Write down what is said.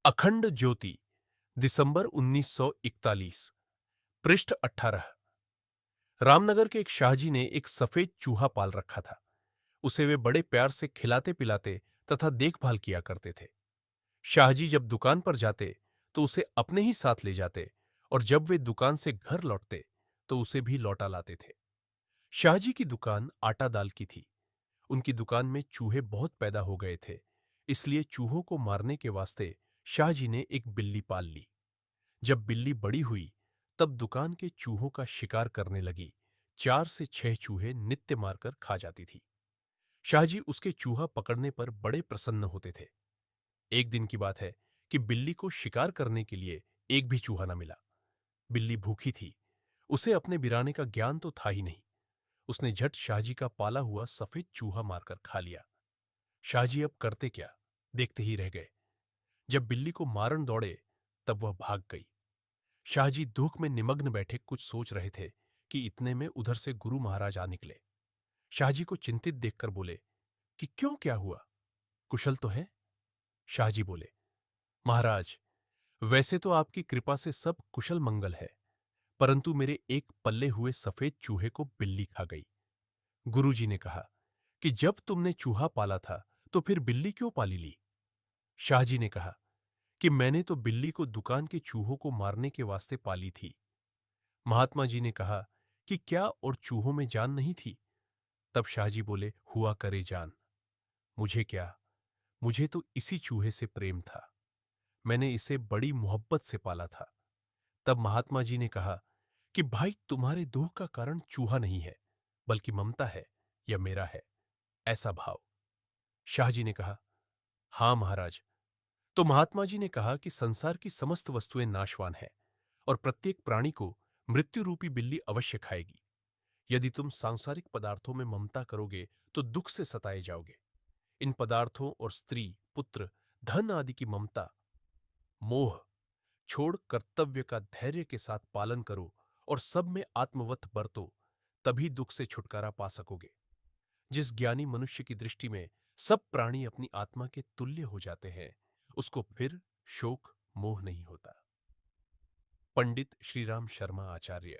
अखंड ज्योति, दिसंबर 1941। पृष्ठ 18। रामनगर के एक शाहजी ने एक सफेद चूहा पाल रखा था। उसे वे बड़े प्यार से खिलाते पिलाते तथा देखभाल किया करते थे। शाहजी जब दुकान पर जाते तो उसे अपने ही साथ ले जाते, और जब वे दुकान से घर लौटते तो उसे भी लौटा लाते थे। शाहजी की दुकान आटा दाल की थी। उनकी दुकान में चूहे बहुत पैदा हो गए थे, इसलिए चूहों को मारने के वास्ते शाहजी ने एक बिल्ली पाल ली। जब बिल्ली बड़ी हुई तब दुकान के चूहों का शिकार करने लगी। 4 से 6 चूहे नित्य मारकर खा जाती थी। शाहजी उसके चूहा पकड़ने पर बड़े प्रसन्न होते थे। एक दिन की बात है कि बिल्ली को शिकार करने के लिए एक भी चूहा न मिला। बिल्ली भूखी थी। उसे अपने बिराने का ज्ञान तो था ही नहीं। उसने झट शाहजी का पाला हुआ सफेद चूहा मारकर खा लिया। शाहजी अब करते क्या, देखते ही रह गए। जब बिल्ली को मारन दौड़े तब वह भाग गई। शाहजी दुख में निमग्न बैठे कुछ सोच रहे थे कि इतने में उधर से गुरु महाराज आ निकले। शाहजी को चिंतित देखकर बोले कि क्यों, क्या हुआ, कुशल तो है? शाहजी बोले, महाराज, वैसे तो आपकी कृपा से सब कुशल मंगल है, परंतु मेरे एक पल्ले हुए सफेद चूहे को बिल्ली खा गई। गुरुजी ने कहा कि जब तुमने चूहा पाला था तो फिर बिल्ली क्यों पाली ली? शाहजी ने कहा कि मैंने तो बिल्ली को दुकान के चूहों को मारने के वास्ते पाली थी। महात्मा जी ने कहा कि क्या और चूहों में जान नहीं थी? तब शाहजी बोले, हुआ करे जान, मुझे क्या, मुझे तो इसी चूहे से प्रेम था। मैंने इसे बड़ी मोहब्बत से पाला था। तब महात्मा जी ने कहा कि भाई, तुम्हारे दुख का कारण चूहा नहीं है, बल्कि ममता है या मेरा है, ऐसा भाव। शाहजी ने कहा, हां महाराज। तो महात्मा जी ने कहा कि संसार की समस्त वस्तुएं नाशवान हैं और प्रत्येक प्राणी को मृत्यु रूपी बिल्ली अवश्य खाएगी। यदि तुम सांसारिक पदार्थों में ममता करोगे तो दुख से सताए जाओगे। इन पदार्थों और स्त्री, पुत्र, धन आदि की ममता, मोह छोड़ कर्तव्य का धैर्य के साथ पालन करो और सब में आत्मवत बरतो, तभी दुख से छुटकारा पा सकोगे। जिस ज्ञानी मनुष्य की दृष्टि में सब प्राणी अपनी आत्मा के तुल्य हो जाते हैं, उसको फिर शोक मोह नहीं होता। पंडित श्रीराम शर्मा आचार्य।